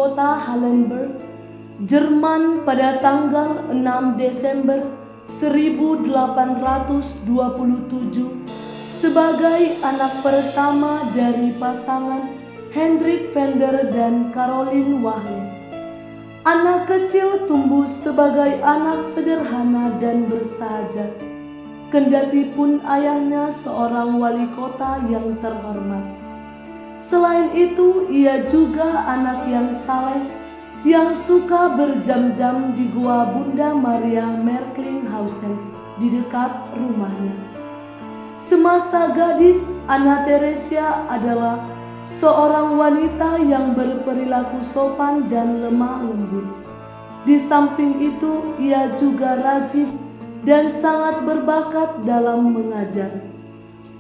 kota Hallenberg, Jerman pada tanggal 6 Desember 1827 sebagai anak pertama dari pasangan Hendrik Vender dan Caroline Wahle. Anak kecil tumbuh sebagai anak sederhana dan bersahaja, kendati pun ayahnya seorang wali kota yang terhormat. Selain itu, ia juga anak yang saleh, yang suka berjam-jam di gua Bunda Maria Merklinghausen di dekat rumahnya. Semasa gadis, Anna Teresia adalah seorang wanita yang berperilaku sopan dan lemah lembut. Di samping itu, ia juga rajin dan sangat berbakat dalam mengajar.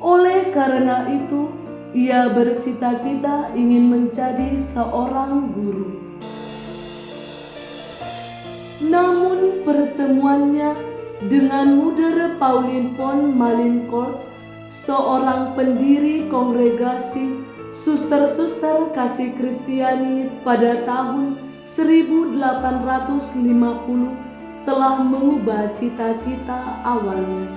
Oleh karena itu, ia bercita-cita ingin menjadi seorang guru. Namun pertemuannya dengan Mutter Pauline von Malincourt, seorang pendiri kongregasi Suster-Suster Kasih Kristiani pada tahun 1850 telah mengubah cita-cita awalnya.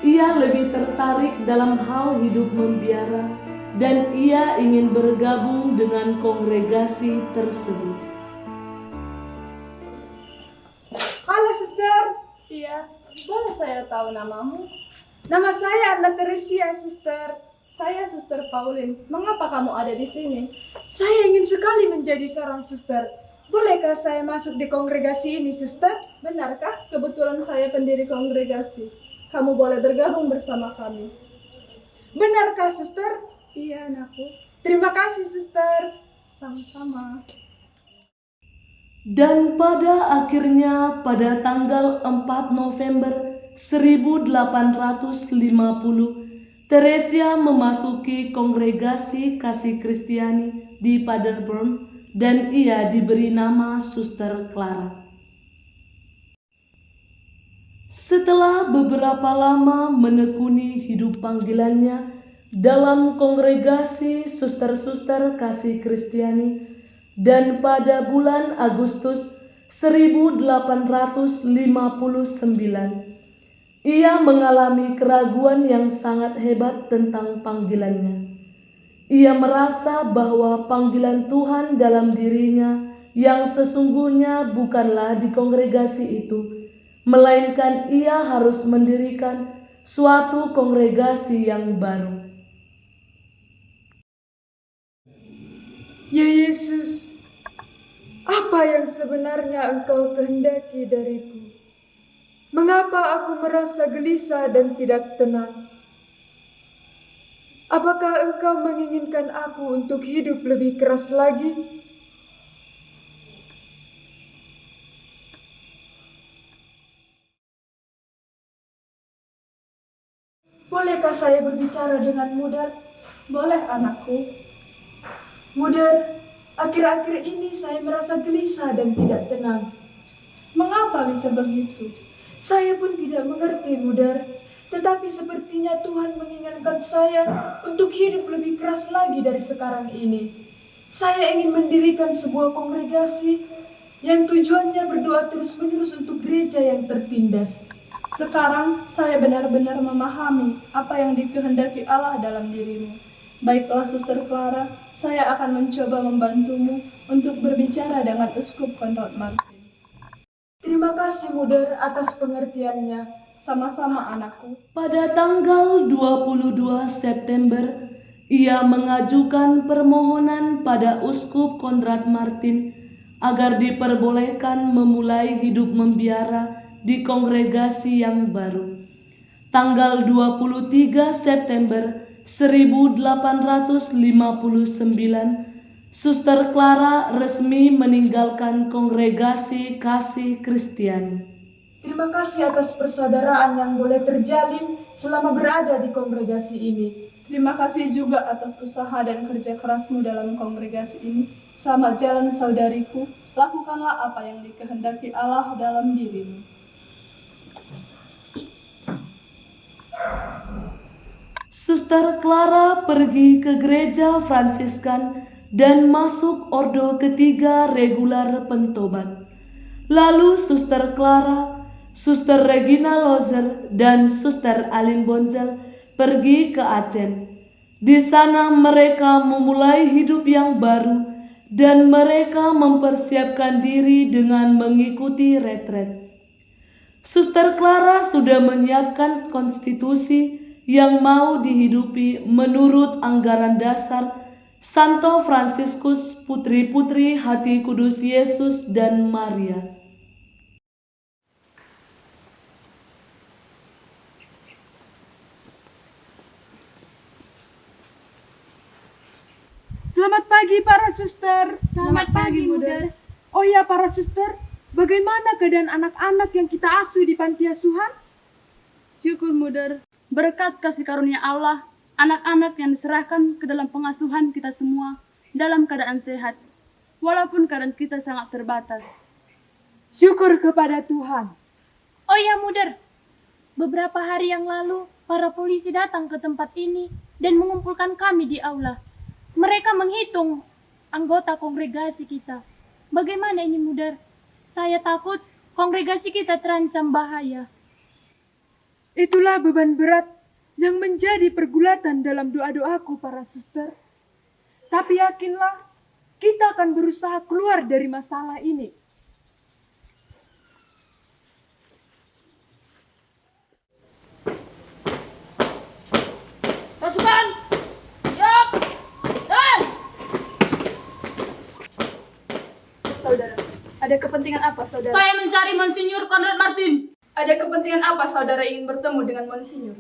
Ia lebih tertarik dalam hal hidup membiara dan ia ingin bergabung dengan kongregasi tersebut. Halo suster. Iya, boleh saya tahu namamu? Nama saya Anna Teresia, suster. Saya Suster Pauline. Mengapa kamu ada di sini? Saya ingin sekali menjadi seorang suster. Bolehkah saya masuk di kongregasi ini, suster? Benarkah? Kebetulan saya pendiri kongregasi. Kamu boleh bergabung bersama kami. Benarkah, suster? Iya, anakku. Terima kasih, suster. Sama-sama. Dan pada akhirnya pada tanggal 4 November 1850, Teresia memasuki kongregasi Kasih Kristiani di Paderborn dan ia diberi nama Suster Clara. Setelah beberapa lama menekuni hidup panggilannya dalam kongregasi Suster-Suster Kasih Kristiani, dan pada bulan Agustus 1859 ia mengalami keraguan yang sangat hebat tentang panggilannya. Ia merasa bahwa panggilan Tuhan dalam dirinya yang sesungguhnya bukanlah di kongregasi itu, melainkan ia harus mendirikan suatu kongregasi yang baru. Ya Yesus, apa yang sebenarnya Engkau kehendaki dariku? Mengapa aku merasa gelisah dan tidak tenang? Apakah Engkau menginginkan aku untuk hidup lebih keras lagi? Bolehkah saya berbicara dengan Mutter? Boleh, anakku. Mutter, akhir-akhir ini saya merasa gelisah dan tidak tenang. Mengapa bisa begitu? Saya pun tidak mengerti, Mutter. Tetapi sepertinya Tuhan menginginkan saya untuk hidup lebih keras lagi dari sekarang ini. Saya ingin mendirikan sebuah kongregasi yang tujuannya berdoa terus-menerus untuk gereja yang tertindas. Sekarang saya benar-benar memahami apa yang dikehendaki Allah dalam dirimu. Baiklah, Suster Clara, saya akan mencoba membantumu untuk berbicara dengan Uskup Konrad Martin. Terima kasih, Mutter, atas pengertiannya. Sama-sama, anakku. Pada tanggal 22 September, ia mengajukan permohonan pada Uskup Konrad Martin agar diperbolehkan memulai hidup membiara di kongregasi yang baru. Tanggal 23 September 1859, Suster Clara resmi meninggalkan kongregasi Kasih Kristiani. Terima kasih atas persaudaraan yang boleh terjalin selama berada di kongregasi ini. Terima kasih juga atas usaha dan kerja kerasmu dalam kongregasi ini. Selamat jalan, saudariku. Lakukanlah apa yang dikehendaki Allah dalam dirimu. Suster Clara pergi ke gereja Fransiskan dan masuk ordo ketiga regular pentobat. Lalu Suster Clara, Suster Regina Lozer, dan Suster Alin Bonzel pergi ke Aceh. Di sana mereka memulai hidup yang baru dan mereka mempersiapkan diri dengan mengikuti retret. Suster Clara sudah menyiapkan konstitusi yang mau dihidupi menurut anggaran dasar Santo Fransiskus, putri-putri hati kudus Yesus dan Maria. Selamat pagi para suster. Selamat pagi, Muder. Oh ya para suster, bagaimana keadaan anak-anak yang kita asuh di panti asuhan? Syukur, Muder. Berkat kasih karunia Allah, anak-anak yang diserahkan ke dalam pengasuhan kita semua dalam keadaan sehat, walaupun keadaan kita sangat terbatas. Syukur kepada Tuhan. Oh ya, Muder. Beberapa hari yang lalu, para polisi datang ke tempat ini dan mengumpulkan kami di aula. Mereka menghitung anggota kongregasi kita. Bagaimana ini, Muder? Saya takut kongregasi kita terancam bahaya. Itulah beban berat yang menjadi pergulatan dalam doa-doaku para suster. Tapi yakinlah, kita akan berusaha keluar dari masalah ini. Pasukan! Siap! Jalan! Saudara, ada kepentingan apa saudara? Saya mencari Monsinyur Konrad Martin. Ada kepentingan apa saudara ingin bertemu dengan Monsinyur?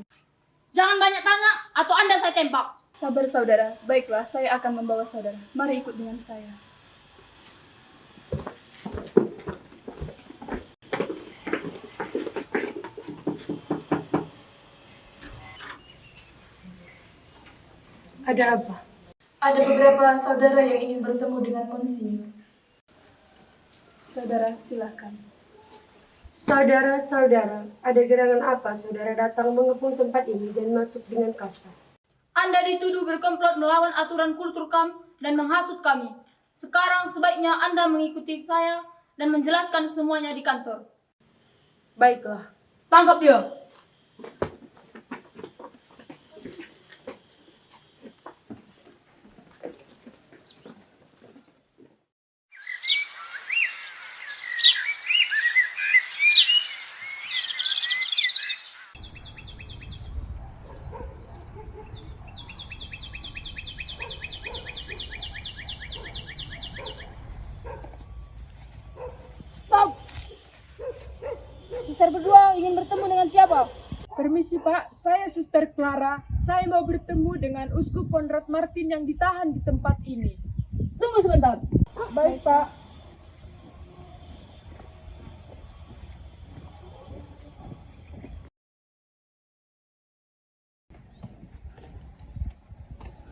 Jangan banyak tanya atau Anda saya tembak. Sabar saudara, baiklah saya akan membawa saudara. Mari ikut dengan saya. Ada apa? Ada beberapa saudara yang ingin bertemu dengan Monsinyur. Saudara, silakan. Saudara-saudara, ada gerangan apa saudara datang mengepung tempat ini dan masuk dengan kasar? Anda dituduh berkomplot melawan aturan kultur KAM dan menghasut kami. Sekarang sebaiknya Anda mengikuti saya dan menjelaskan semuanya di kantor. Baiklah. Tangkap dia. Suster berdua ingin bertemu dengan siapa? Permisi Pak, saya Suster Clara. Saya mau bertemu dengan Uskup Konrad Martin yang ditahan di tempat ini. Tunggu sebentar. Baik Pak.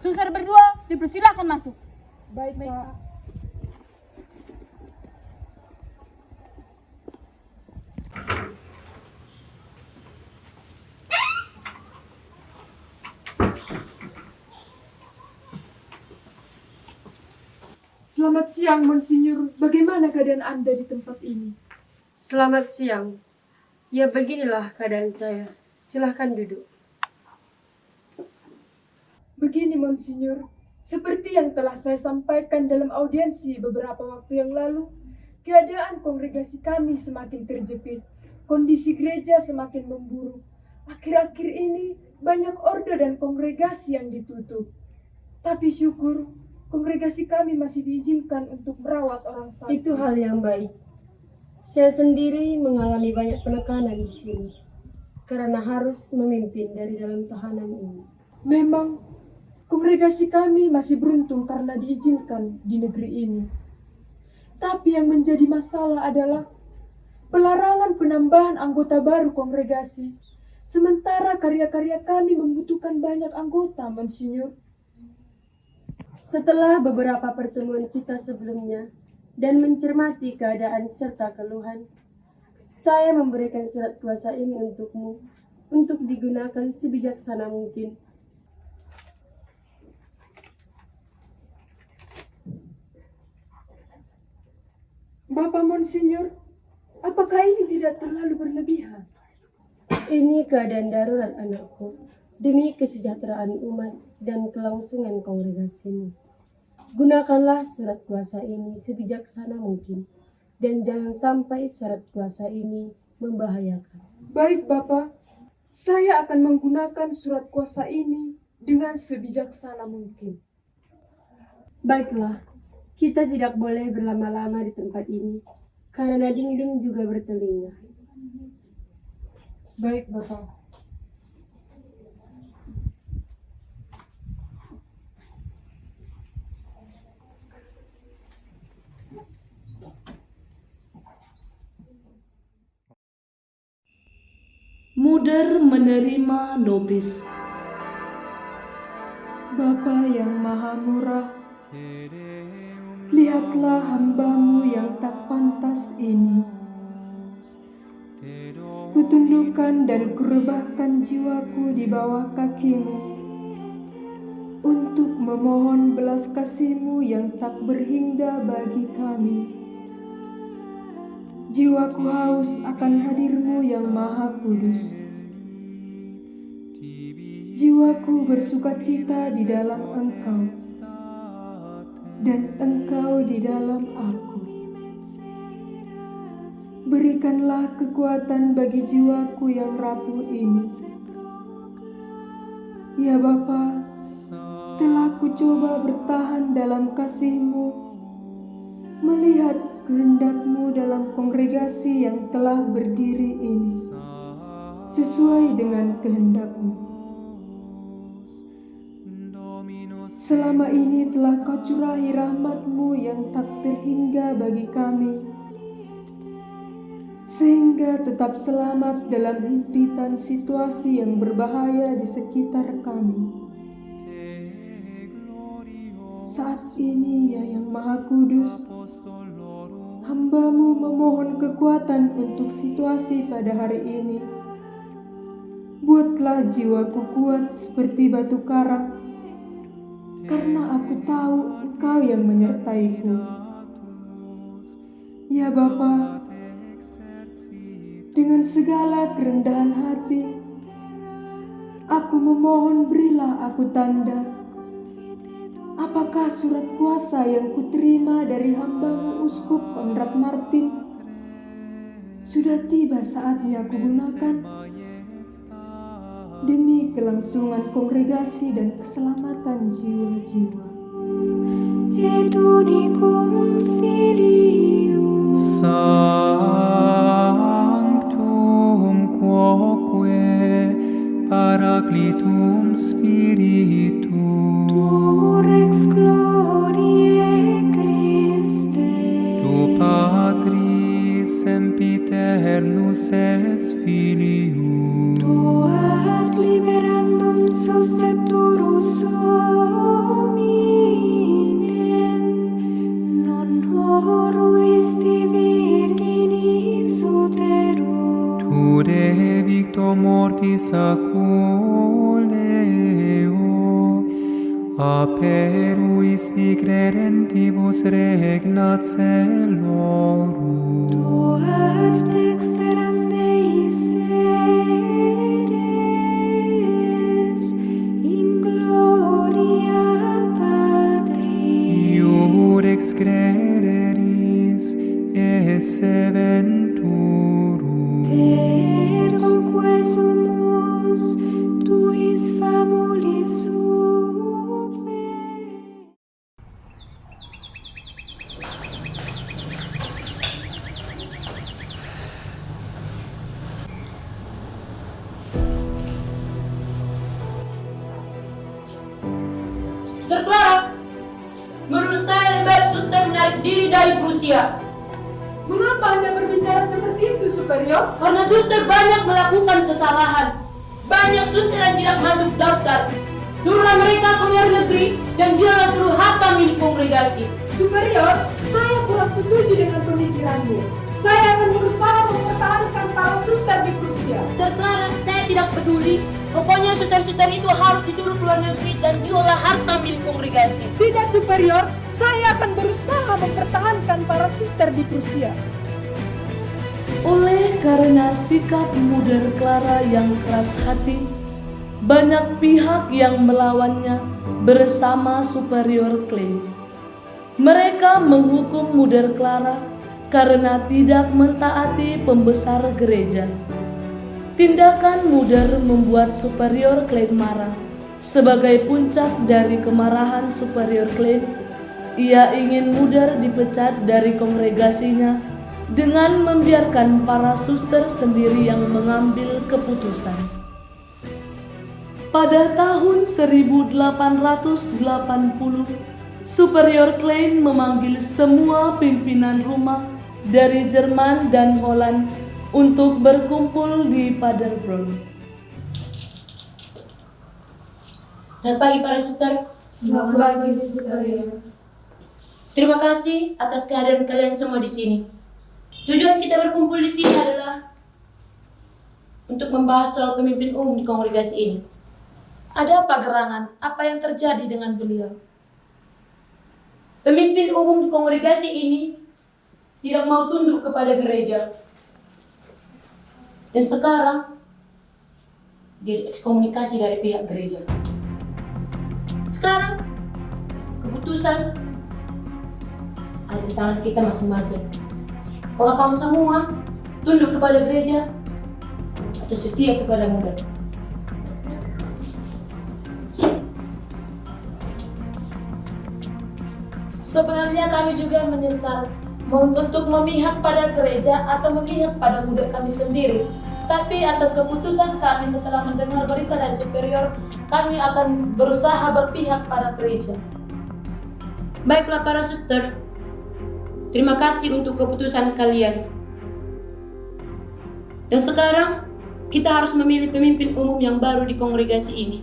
Suster berdua dipersilahkan masuk. Baik Pak. Selamat siang, Monsinyur. Bagaimana keadaan Anda di tempat ini? Selamat siang. Ya beginilah keadaan saya. Silahkan duduk. Begini, Monsinyur. Seperti yang telah saya sampaikan dalam audiensi beberapa waktu yang lalu, keadaan kongregasi kami semakin terjepit. Kondisi gereja semakin memburuk. Akhir-akhir ini banyak ordo dan kongregasi yang ditutup. Tapi syukur, kongregasi kami masih diizinkan untuk merawat orang sakit. Itu hal yang baik. Saya sendiri mengalami banyak penekanan di sini karena harus memimpin dari dalam tahanan ini. Memang, kongregasi kami masih beruntung karena diizinkan di negeri ini. Tapi yang menjadi masalah adalah pelarangan penambahan anggota baru kongregasi. Sementara karya-karya kami membutuhkan banyak anggota, Monsinyur. Setelah beberapa pertemuan kita sebelumnya dan mencermati keadaan serta keluhan, saya memberikan surat kuasa ini untukmu untuk digunakan sebijaksana mungkin. Bapak Monsinyur, apakah ini tidak terlalu berlebihan? Ini keadaan darurat anakku, demi kesejahteraan umat dan kelangsungan kongregasimu. Gunakanlah surat kuasa ini sebijaksana mungkin, dan jangan sampai surat kuasa ini membahayakan. Baik Bapak, saya akan menggunakan surat kuasa ini dengan sebijaksana mungkin. Baiklah, kita tidak boleh berlama-lama di tempat ini, karena dinding juga bertelinga. Baik Bapak. Muder menerima nobis. Bapa yang maha murah, lihatlah hamba-Mu yang tak pantas ini. Kutundukkan dan kurebahkan jiwaku di bawah kaki-Mu untuk memohon belas kasih-Mu yang tak berhingga bagi kami. Jiwaku haus akan hadir-Mu yang maha kudus. Jiwaku bersukacita di dalam Engkau, dan Engkau di dalam aku. Berikanlah kekuatan bagi jiwaku yang rapuh ini. Ya Bapa, telah kucoba bertahan dalam kasih-Mu, melihat kehendak-Mu dalam kongregasi yang telah berdiri ini, sesuai dengan kehendak-Mu. Selama ini telah Kau curahi rahmat-Mu yang tak terhingga bagi kami, sehingga tetap selamat dalam himpitan situasi yang berbahaya di sekitar kami. Saat ini ya yang Maha Kudus, hamba-Mu memohon kekuatan untuk situasi pada hari ini. Buatlah jiwaku kuat seperti batu karang, karena aku tahu Engkau yang menyertaiku. Ya Bapa, dengan segala kerendahan hati, aku memohon berilah aku tanda. Apakah surat kuasa yang kuterima dari hamba-Mu Uskup Konrad Martin sudah tiba saatnya kugunakan demi kelangsungan kongregasi dan keselamatan jiwa-jiwa. Et unicum Filium Sanctum quoque Paraclitum Spiritum Tu Rex Gloriae Christe Tu Patris sempiternus es Filium Tu ad liberandum suscepturus hominem non horuisti virginis utero Tu de victo mortis aculeo aperuisti credentibus regnat celorum Tu ad dexteram Dei sedes in gloria Patri Iurex crederis esse venturum Ergo quae sumus tuis famulis subve. Suster Clara, menurut saya lebih baik suster menarik diri dari Prusia. Mengapa Anda berbicara seperti itu, Superior? Karena suster banyak melakukan kesalahan. Banyak suster yang tidak masuk daftar. Suruhlah mereka ke luar negeri dan juallah seluruh harta milik kongregasi. Superior, saya kurang setuju dengan pemikiranmu. Saya akan berusaha mempertahankan para suster di Prusia. Suster Clara, saya tidak peduli. Pokoknya suster-suster itu harus disuruh keluar negeri dan diolah harta milik kongregasi. Tidak superior, saya akan berusaha mempertahankan para suster di Prusia. Oleh karena sikap Muder Clara yang keras hati, banyak pihak yang melawannya bersama Superior Klein. Mereka menghukum Muder Clara karena tidak mentaati pembesar gereja. Tindakan Muder membuat Superior Klein marah. Sebagai puncak dari kemarahan Superior Klein, ia ingin Muder dipecat dari kongregasinya dengan membiarkan para suster sendiri yang mengambil keputusan. Pada tahun 1880, Superior Klein memanggil semua pimpinan rumah dari Jerman dan Holland untuk berkumpul di Paderborn. Selamat pagi para suster. Selamat pagi, Superior. Terima kasih atas kehadiran kalian semua di sini. Tujuan kita berkumpul di sini adalah untuk membahas soal pemimpin umum di kongregasi ini. Ada apa gerangan? Apa yang terjadi dengan beliau? Pemimpin umum di kongregasi ini tidak mau tunduk kepada gereja. Dan sekarang dia ekskomunikasi dari pihak gereja. Sekarang keputusan ada di tangan kita masing-masing. Apakah kamu semua tunduk kepada gereja atau setia kepada Muder? Sebenarnya kami juga menyesal untuk memihak pada gereja atau memihak pada Muder kami sendiri. Tapi atas keputusan kami setelah mendengar berita dari superior, kami akan berusaha berpihak pada gereja. Baiklah para suster, terima kasih untuk keputusan kalian. Dan sekarang kita harus memilih pemimpin umum yang baru di kongregasi ini.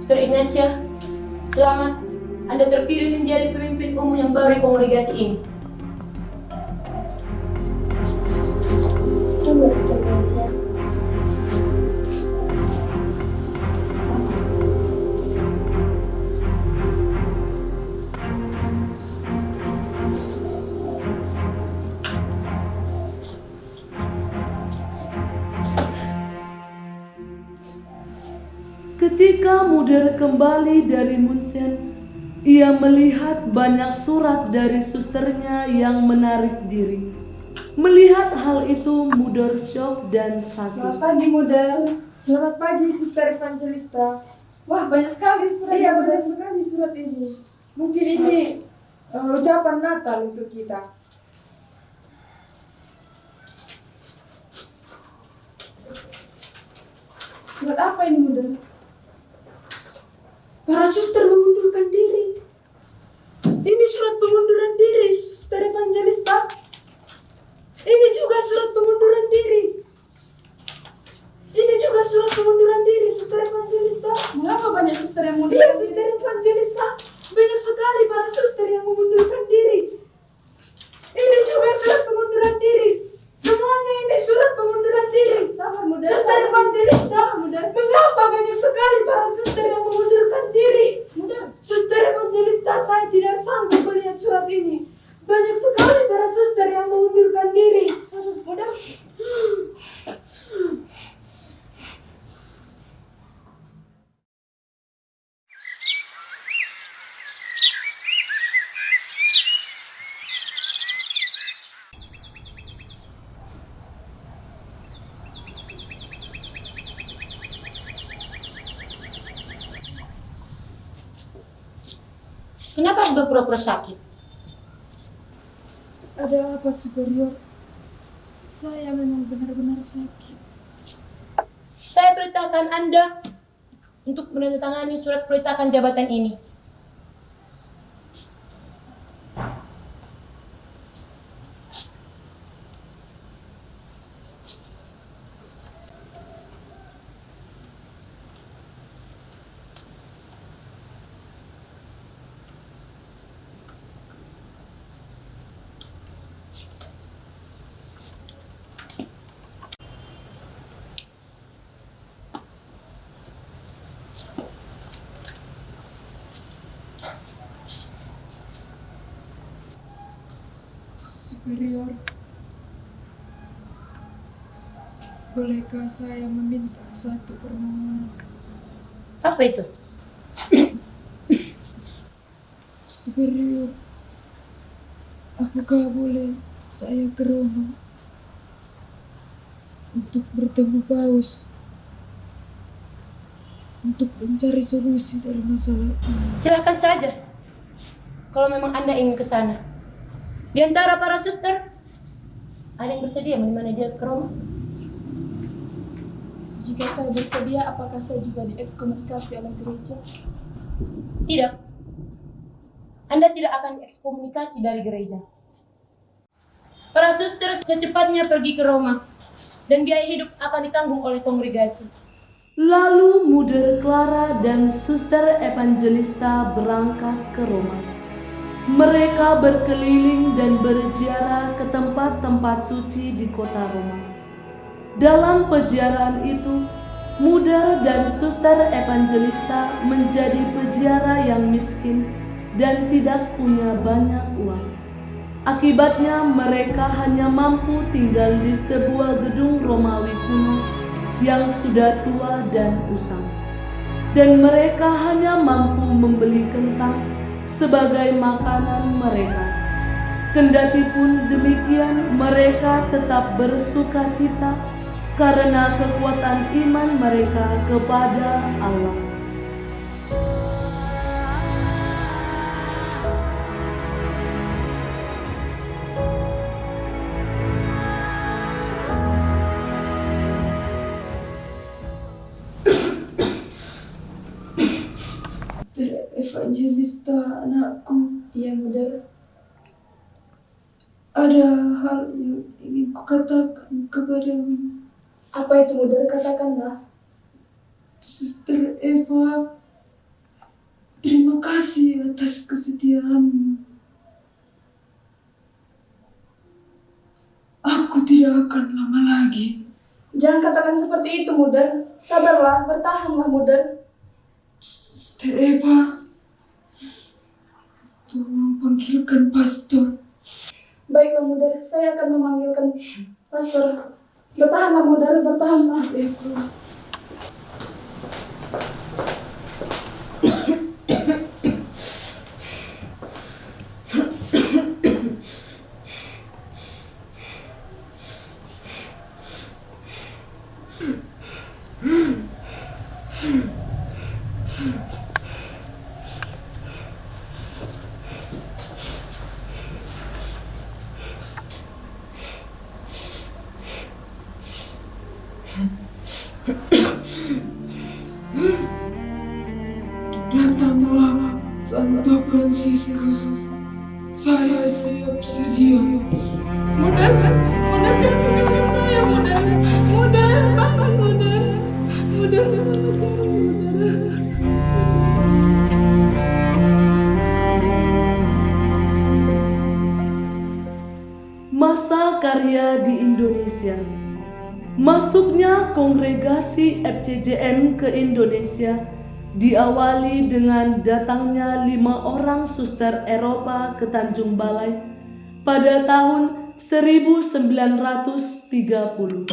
Suster Ignacia, selamat. Anda terpilih menjadi pemimpin umum yang baru di kongregasi ini. Selamat, Suster Ignacia. Ketika Muder kembali dari Munchen, ia melihat banyak surat dari susternya yang menarik diri. Melihat hal itu, Muder syok dan Selamat sakit. pagi Muder. Selamat pagi Suster Evangelista. Wah, banyak sekali surat. Iya, banyak sekali surat ini. Mungkin ini ucapan Natal untuk kita. Surat apa ini Muder? Para suster mengundurkan diri. Ini surat pengunduran diri, Suster Evangelista. Ini juga surat pengunduran diri. Ini juga surat pengunduran diri, Suster Evangelista. Mengapa banyak suster yang mundur? Iya, Suster Evangelista. Banyak sekali para suster yang mengundurkan diri. Ini juga surat pengunduran diri. Semuanya ini surat pengunduran diri. Sabar, Muder. Suster Evangelista, mengapa banyak sekali para suster yang mengundurkan diri? Suster Evangelista, saya tidak sanggup melihat surat ini. Banyak sekali para suster yang mengundurkan diri. Muder. Kenapa harus berpura-pura sakit? Ada apa, Superior? Saya memang benar-benar sakit. Saya perintahkan Anda untuk menandatangani surat perintahkan jabatan ini. Superior, bolehkah saya meminta satu permohonan? Apa itu? Superior, apakah boleh saya ke Roma untuk bertemu Paus untuk mencari solusi dari masalah ini? Silahkan saja. Kalau memang Anda ingin ke sana. Di antara para suster, ada yang bersedia menemani dia ke Roma? Jika saya bersedia, apakah saya juga diekskomunikasi oleh gereja? Tidak. Anda tidak akan ekskomunikasi dari gereja. Para suster secepatnya pergi ke Roma, dan biaya hidup akan ditanggung oleh kongregasi. Lalu Muder Clara dan Suster Evangelista berangkat ke Roma. Mereka berkeliling dan berziarah ke tempat-tempat suci di kota Roma. Dalam peziarahan itu, Muder dan Suster Evangelista menjadi peziarah yang miskin dan tidak punya banyak uang. Akibatnya mereka hanya mampu tinggal di sebuah gedung Romawi kuno yang sudah tua dan usang. Dan mereka hanya mampu membeli kentang sebagai makanan mereka. Kendati pun demikian, mereka tetap bersuka cita karena kekuatan iman mereka kepada Allah. Evangelista, anakku, Iya, Muder. ada hal yang ingin kukatakan kepadamu. Apa itu, Muder? Katakanlah. Suster Eva, terima kasih atas kesetiaanmu. Aku tidak akan lama lagi. Jangan katakan seperti itu, Muder. Sabarlah, bertahanlah, Muder. Suster Eva, tolong panggilkan pastor. Baiklah, Muder. Saya akan memanggilkan pastor. Bertahanlah, Muder. Bertahanlah. Eva. Datanglah Santo Fransiskus, saya siap sedia. Muder, Muder, jangan tinggalkan saya, Muder. Muder, bangun, Muder. Muder, jangan, Muder. Masa karya di Indonesia. Masuknya kongregasi FCJM ke Indonesia diawali dengan datangnya 5 orang suster Eropa ke Tanjung Balai pada tahun 1930.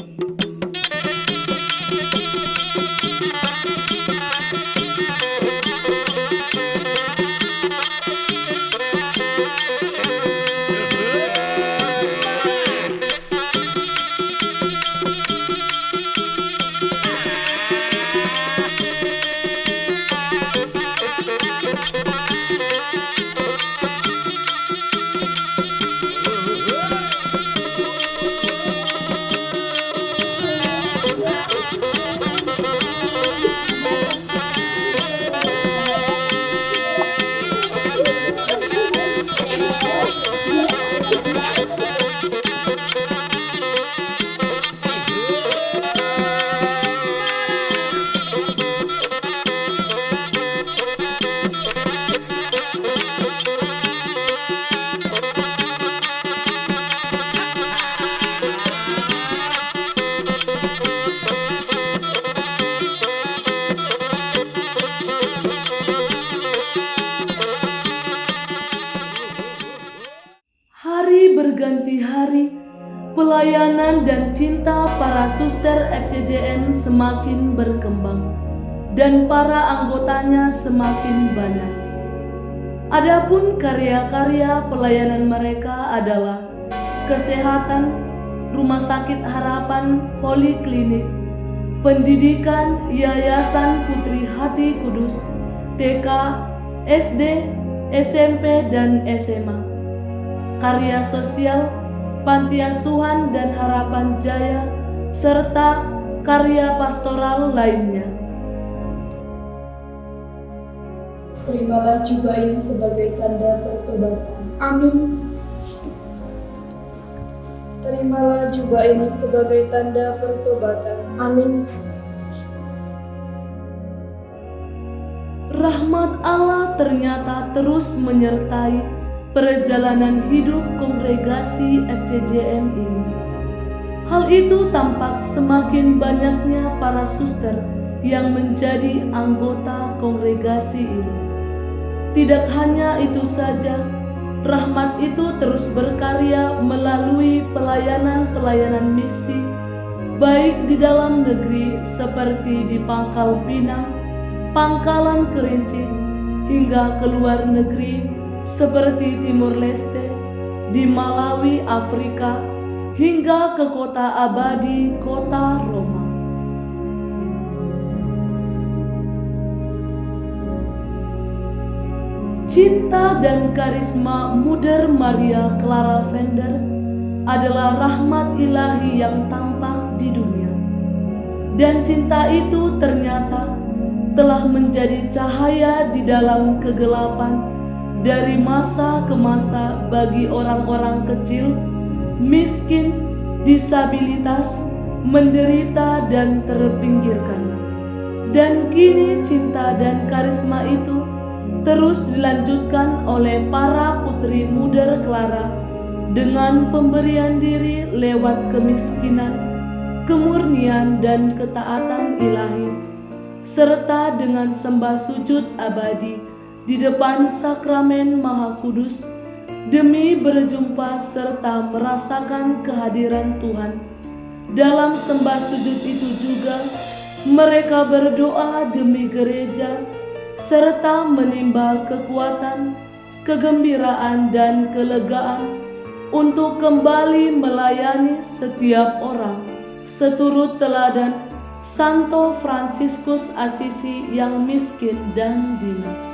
pelayanan dan cinta para suster FCJM semakin berkembang dan para anggotanya semakin banyak. Adapun karya-karya pelayanan mereka adalah kesehatan, rumah sakit harapan, poliklinik, pendidikan, yayasan Putri Hati Kudus, TK, SD, SMP, dan SMA, karya sosial, panti asuhan dan harapan jaya, serta karya pastoral lainnya. Terimalah juga ini sebagai tanda pertobatan. Amin. Terimalah juga ini sebagai tanda pertobatan. Amin. Rahmat Allah ternyata terus menyertai perjalanan hidup kongregasi FCJM ini. Hal itu tampak semakin banyaknya para suster yang menjadi anggota kongregasi ini. Tidak hanya itu saja, rahmat itu terus berkarya melalui pelayanan-pelayanan misi, baik di dalam negeri seperti di Pangkal Pinang, Pangkalan Kerinci, hingga ke luar negeri seperti Timur Leste, di Malawi, Afrika, hingga ke kota abadi, kota Roma. Cinta dan karisma Mother Maria Clara Vender adalah rahmat ilahi yang tampak di dunia. Dan cinta itu ternyata telah menjadi cahaya di dalam kegelapan dari masa ke masa bagi orang-orang kecil, miskin, disabilitas, menderita, dan terpinggirkan. Dan kini cinta dan karisma itu terus dilanjutkan oleh para putri Mother Clara dengan pemberian diri lewat kemiskinan, kemurnian, dan ketaatan ilahi, serta dengan sembah sujud abadi di depan sakramen Maha Kudus demi berjumpa serta merasakan kehadiran Tuhan. Dalam sembah sujud itu juga mereka berdoa demi gereja serta menimba kekuatan, kegembiraan, dan kelegaan untuk kembali melayani setiap orang seturut teladan Santo Fransiskus Assisi yang miskin dan dina.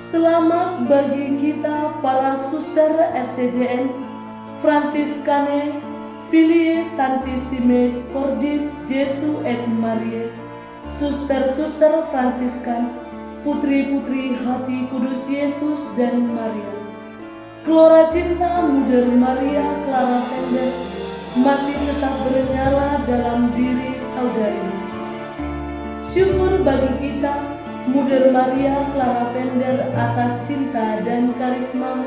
Selamat bagi kita para suster FCJM Franciscane Filiae Sanctissime Cordis Jesu et Mariae, suster-suster Fransiskan, putri-putri hati kudus Yesus dan Maria. Gelora cinta Mother Maria Clara Vender masih tetap bernyala dalam diri saudari. Syukur bagi kita, Mother Maria Clara Vender, atas cinta dan karisma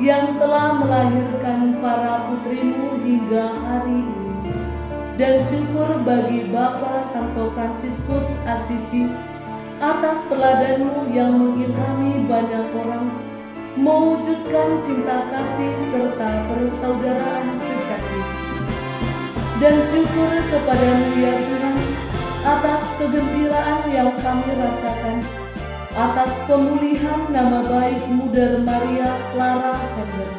yang telah melahirkan para putrimu hingga hari ini. Dan syukur bagi Bapa Santo Fransiskus Assisi atas teladanmu yang mengilhami banyak orang mewujudkan cinta kasih serta persaudaraan sejati. Dan syukur kepadamu ya Tuhan atas kegembiraan yang kami rasakan atas pemulihan nama baik Mother Maria Clara Vender.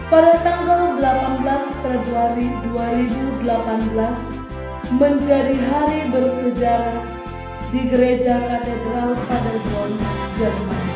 Pada tanggal 18 Februari 2018 menjadi hari bersejarah di Gereja Katedral Paderborn, Jerman.